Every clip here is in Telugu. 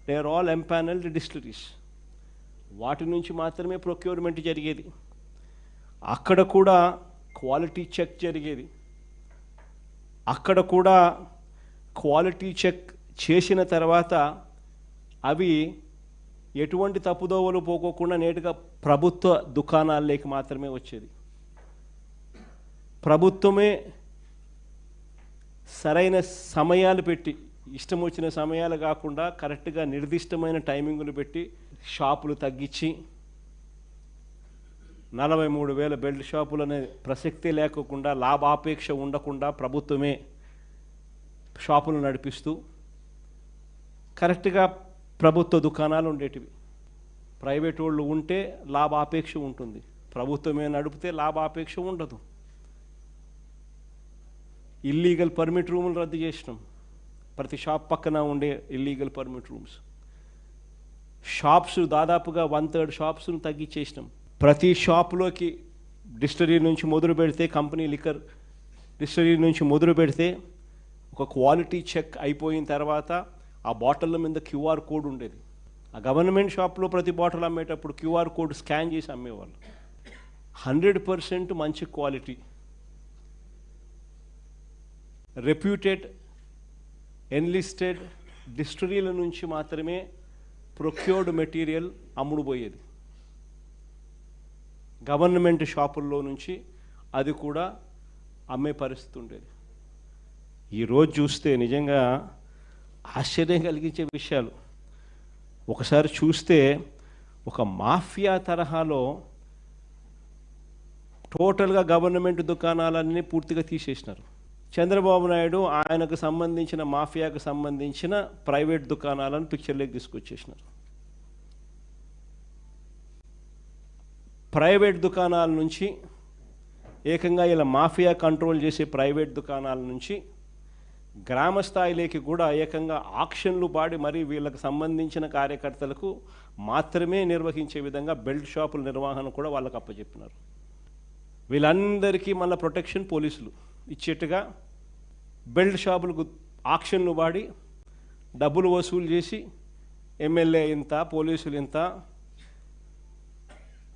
They are all empanelled distilleries. వాటి నుంచి మాత్రమే ప్రొక్యూర్మెంట్ జరిగేది. అక్కడ కూడా క్వాలిటీ చెక్ జరిగేది. అక్కడ కూడా క్వాలిటీ చెక్ చేసిన తర్వాత అవి ఎటువంటి తప్పుదోవలు పోకోకుండా నేరుగా ప్రభుత్వ దుకాణాల్లోకి మాత్రమే వచ్చేది. ప్రభుత్వమే సరైన సమయాలు పెట్టి, ఇష్టం వచ్చిన సమయాలు కాకుండా కరెక్ట్గా నిర్దిష్టమైన టైమింగులు పెట్టి షాపులు తగ్గించి 43,000 బెల్ట్ షాపులు అనే ప్రసక్తే లేకుండా, లాభాపేక్ష ఉండకుండా ప్రభుత్వమే షాపులు నడిపిస్తూ కరెక్ట్గా ప్రభుత్వ దుకాణాలు ఉండేటివి. ప్రైవేట్ వాళ్ళు ఉంటే లాభాపేక్ష ఉంటుంది, ప్రభుత్వమే నడిపితే లాభాపేక్ష ఉండదు. ఇల్లీగల్ పర్మిట్ రూములు రద్దు చేసినాం. ప్రతి షాప్ పక్కన ఉండే ఇల్లీగల్ పర్మిట్ రూమ్స్. షాప్స్ దాదాపుగా 1/3 షాప్స్ను తగ్గించేసినాం. ప్రతి షాప్లోకి డిస్టిలరీ నుంచి మొదలు పెడితే, కంపెనీ లిక్కర్ డిస్టిలరీ నుంచి మొదలు పెడితే ఒక క్వాలిటీ చెక్ అయిపోయిన తర్వాత ఆ బాటిళ్ళ మీద క్యూఆర్ కోడ్ ఉండేది. ఆ గవర్నమెంట్ షాప్లో ప్రతి బాటిల్ అమ్మేటప్పుడు క్యూఆర్ కోడ్ స్కాన్ చేసి అమ్మేవాళ్ళు. 100% మంచి క్వాలిటీ, రెప్యూటెడ్ ఎన్లిస్టెడ్ డిస్టిలరీల నుంచి మాత్రమే ప్రొక్యూర్డ్ మెటీరియల్ అమ్ముడుపోయేది. గవర్నమెంట్ షాపుల్లో నుంచి అది కూడా అమ్మే పరిస్థితి ఉండేది. ఈరోజు చూస్తే నిజంగా ఆశ్చర్యం కలిగించే విషయాలు. ఒకసారి చూస్తే ఒక మాఫియా తరహాలో టోటల్గా గవర్నమెంట్ దుకాణాలన్నీ పూర్తిగా తీసేసినారు. చంద్రబాబు నాయుడు ఆయనకు సంబంధించిన మాఫియాకు సంబంధించిన ప్రైవేట్ దుకాణాలను పిక్చర్లోకి తీసుకొచ్చేసినారు. ప్రైవేట్ దుకాణాల నుంచి ఏకంగా ఇలా మాఫియా కంట్రోల్ చేసే ప్రైవేట్ దుకాణాల నుంచి గ్రామ స్థాయిలోకి కూడా ఏకంగా ఆక్షన్లు పాడి మరీ వీళ్ళకి సంబంధించిన కార్యకర్తలకు మాత్రమే నిర్వహించే విధంగా బెల్ట్ షాపుల నిర్వహణ కూడా వాళ్ళకు అప్పచెప్పినారు. వీళ్ళందరికీ మళ్ళీ ప్రొటెక్షన్ పోలీసులు ఇచ్చేట్టుగా బెల్ట్ షాపులకు ఆక్షన్లు వాడి డబ్బులు వసూలు చేసి ఎమ్మెల్యే ఇంత, పోలీసులు ఇంత,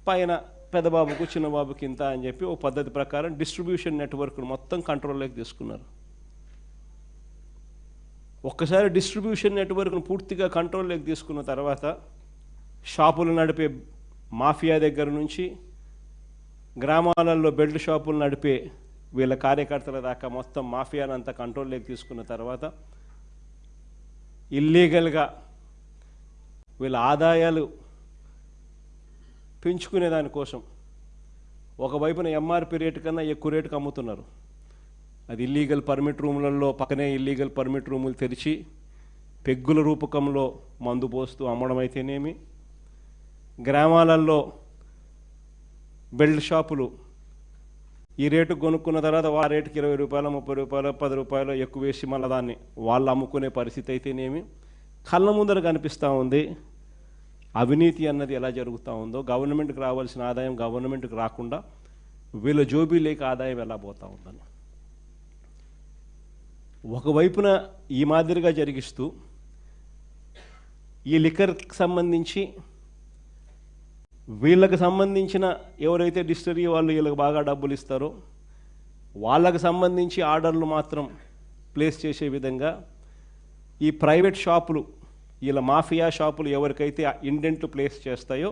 పైన పెద్దబాబుకు చిన్నబాబుకి ఇంత అని చెప్పి ఓ పద్ధతి ప్రకారం డిస్ట్రిబ్యూషన్ నెట్వర్క్ను మొత్తం కంట్రోల్లోకి తీసుకున్నారు. ఒక్కసారి డిస్ట్రిబ్యూషన్ నెట్వర్క్ను పూర్తిగా కంట్రోల్లోకి తీసుకున్న తర్వాత షాపులు నడిపే మాఫియా దగ్గర నుంచి గ్రామాలలో బెల్ట్ షాపులు నడిపే వీళ్ళ కార్యకర్తల దాకా మొత్తం మాఫియాను అంతా కంట్రోల్లోకి తీసుకున్న తర్వాత ఇల్లీగల్గా వీళ్ళ ఆదాయాలు పెంచుకునే దానికోసం ఒకవైపున ఎంఆర్పి రేటు కన్నా ఎక్కువ రేటుకు అమ్ముతున్నారు. అది ఇల్లీగల్ పర్మిట్ రూములలో పక్కనే ఇల్లీగల్ పర్మిట్ రూములు తెరిచి పెగ్గుల రూపకంలో మందు పోస్తూ అమ్మడం అయితేనేమి, గ్రామాలలో బెల్ట్ షాపులు ఈ రేటుకు కొనుక్కున్న తర్వాత ఆ రేటుకి 20 రూపాయలు, 30 రూపాయలు, 10 రూపాయలు ఎక్కువ వేసి మళ్ళీ దాన్ని వాళ్ళు అమ్ముకునే పరిస్థితి అయితేనేమి కళ్ళ ముందర కనిపిస్తూ ఉంది. అవినీతి అన్నది ఎలా జరుగుతూ ఉందో, గవర్నమెంట్కి రావాల్సిన ఆదాయం గవర్నమెంట్కి రాకుండా వీళ్ళ జోబీలేకి ఆదాయం ఎలా పోతూ ఉందని ఒకవైపున ఈ మాదిరిగా జరిగిస్తూ ఈ లిక్కర్కి సంబంధించి వీళ్ళకి సంబంధించిన ఎవరైతే డిస్టిలరీ వాళ్ళు వీళ్ళకి బాగా డబ్బులు ఇస్తారో వాళ్ళకి సంబంధించి ఆర్డర్లు మాత్రం ప్లేస్ చేసే విధంగా ఈ ప్రైవేట్ షాపులు, వీళ్ళ మాఫియా షాపులు ఎవరికైతే ఇండెంట్లు ప్లేస్ చేస్తాయో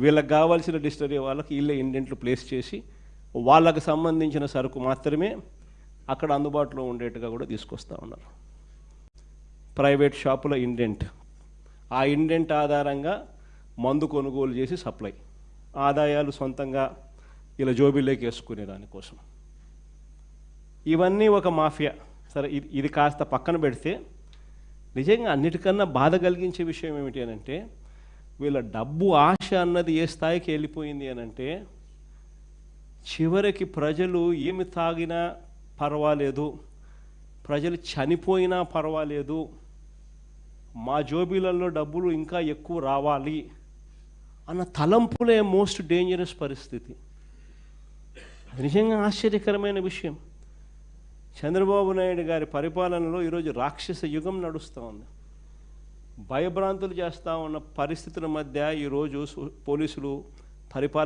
వీళ్ళకి కావాల్సిన డిస్టిలరీ వాళ్ళకి వీళ్ళే ఇండెంట్లు ప్లేస్ చేసి వాళ్ళకి సంబంధించిన సరుకు మాత్రమే అక్కడ అందుబాటులో ఉండేట్టుగా కూడా తీసుకొస్తూ ఉన్నారు. ప్రైవేట్ షాపుల ఇండెంట్, ఆ ఇండెంట్ ఆధారంగా మందు కొనుగోలు చేసి సప్లై, ఆదాయాలు సొంతంగా ఇలా జోబీలోకి వేసుకునే దానికోసం. ఇవన్నీ ఒక మాఫియా. సరే, ఇది కాస్త పక్కన పెడితే నిజంగా అన్నిటికన్నా బాధ కలిగించే విషయం ఏమిటి అనంటే వీళ్ళ డబ్బు ఆశ అన్నది ఏ స్థాయికి వెళ్ళిపోయింది అనంటే చివరికి ప్రజలు ఏమి తాగినా పర్వాలేదు, ప్రజలు చనిపోయినా పర్వాలేదు, మా జోబీలలో డబ్బులు ఇంకా ఎక్కువ రావాలి అన్న తలంపులే మోస్ట్ డేంజరస్ పరిస్థితి. అది నిజంగా ఆశ్చర్యకరమైన విషయం. చంద్రబాబు నాయుడు గారి పరిపాలనలో ఈరోజు రాక్షస యుగం నడుస్తూ ఉంది. భయభ్రాంతులు చేస్తూ ఉన్న పరిస్థితుల మధ్య ఈరోజు పోలీసులు పరిపాలన